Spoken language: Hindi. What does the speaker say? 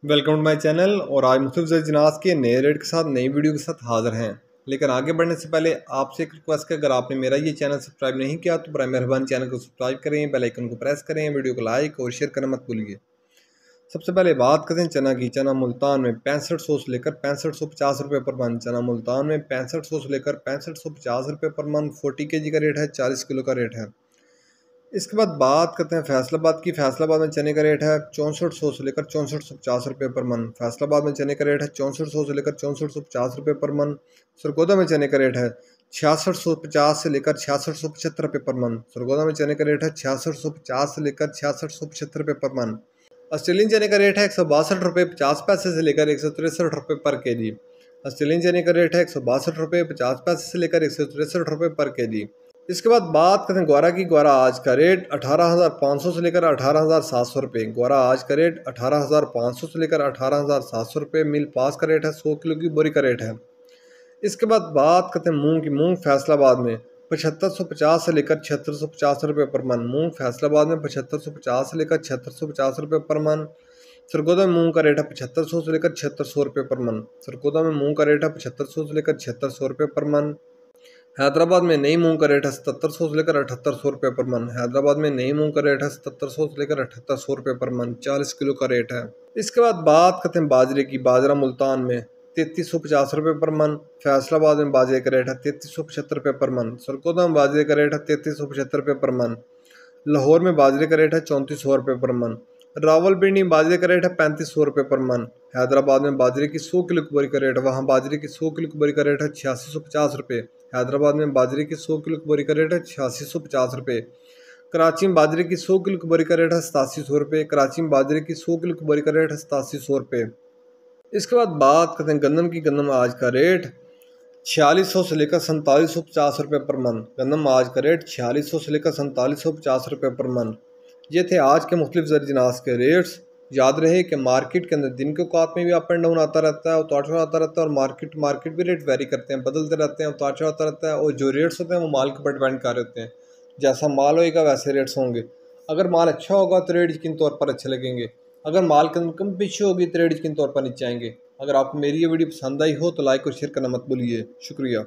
Welcome to my channel. और आज मुख्तलिफ जिनास के नए रेट के साथ नई वीडियो के साथ हाजिर हैं। लेकिन आगे बढ़ने से पहले आपसे एक रिक्वेस्ट है, अगर आपने मेरा ये चैनल सब्सक्राइब नहीं किया तो बराए मेहरबानी चैनल को सब्सक्राइब करें, बेल आइकन को प्रेस करें, वीडियो को लाइक और शेयर करना मत भूलिए। सबसे पहले बात करते हैं चना की। चना मुल्तान में 6500 से लेकर 6550 रुपये पर मन। चना मुल्तान में 6500 से लेकर 6550 रुपये पर मन 40 kg का रेट है, 40 किलो का रेट है। इसके बाद बात करते हैं फैसलाबाद की। फैसलाबाद में चने का रेट है 6400 से लेकर 6450 रुपये पर मन। फैसलाबाद में चने का रेट है 6400 से लेकर 6450 रुपये पर मन। सरगोदा में चने का रेट है 6650 से लेकर 6675 रुपये पर मन। सरगोदा में चने का रेट है 6650 से लेकर 6675 रुपये पर मन। ऑस्ट्रेलियन चने का रेट है 162 रुपये 50 पैसे से लेकर 163 रुपये पर के जी। ऑस्ट्रेलियन चने का रेट है 162 रुपये 50 पैसे से लेकर 163 रुपये पर के जी। इसके बाद बात करते हैं ग्वारा की। ग्वारा आज का रेट 18,500 से लेकर 18,700 रुपये। ग्वारा आज का रेट 18,500 से लेकर 18,700 रुपये। मिल पास का रेट है, 100 किलो की बोरी का रेट है। इसके बाद बात करते हैं मूंग की। मूंग फैसलाबाद में 7550 से लेकर 7650 रुपये पर मन। मूंग फैसलाबाद में 7550 से लेकर 7650 रुपये पर मन। सरगोदा में मूंग का रेट है 7500 से लेकर 7600 रुपये पर मन। सरगोदा में मूंग का रेट है 7500 से लेकर 7600 रुपये पर मन। हैदराबाद में नई मूंग का रेट है 7700 से लेकर 7800 रुपये पर मन। हैदराबाद में नई मूंग का रेट है 7700 से लेकर 7800 रुपये पर मन, 40 किलो का रेट है। इसके बाद बात करते हैं बाजरे की। बाजरा मुल्तान में 3350 रुपये पर मन। फैसलाबाद में बाजरे का रेट है 3375 रुपये पर मन। सरगोदा में बाजरे का रेट है 3375 रुपये पर मन। लाहौर में बाजरे का रेट है 3400 रुपये पर मन। रावलपिंडी में बाजरे का रेट है 3500 रुपये पर मन। हैदराबाद में बाजरे की 100 किलो की बोरी का रेट है, वहाँ बाजरे की 100 किलो की बोरी का रेट है 8650 रुपये। हैदराबाद में बाजरे की 100 किलो की बोरी का रेट है 8650 रुपये। कराची में बाजरे की 100 किलो की बोरी का रेट है 8700 रुपये। कराची में बाजरे की 100 किलो की बोरी का रेट है 8700 रुपये। इसके बाद बात करते हैं गंदम की। गंदम आज का रेट 4600 से लेकर 4750 रुपये पर मन। गंदम आज का रेट 4600 से लेकर 4750 रुपये पर मन। ये थे आज के मुख्तलिफ ज़र-जिनास के रेट्स। याद रहे कि मार्केट के अंदर दिन के औकात में भी अप एंड डाउन आता रहता है, उतार चढ़ाव आता रहता है, और मार्केट भी रेट वेरी करते हैं, बदलते रहते हैं, उतार चढ़ाव आता रहता है। और जो रेट्स होते हैं वो माल के ऊपर डिपेंड कर रहे होते हैं। जैसा माल होएगा वैसे रेट्स होंगे। अगर माल अच्छा होगा तो रेट यकीन तौर पर अच्छे लगेंगे, अगर माल के अंदर कम पीछे होगी तो रेट यकीन तौर पर नीचे आएंगे। अगर आपको मेरी ये वीडियो पसंद आई हो तो लाइक और शेयर करना मत भूलिए। शुक्रिया।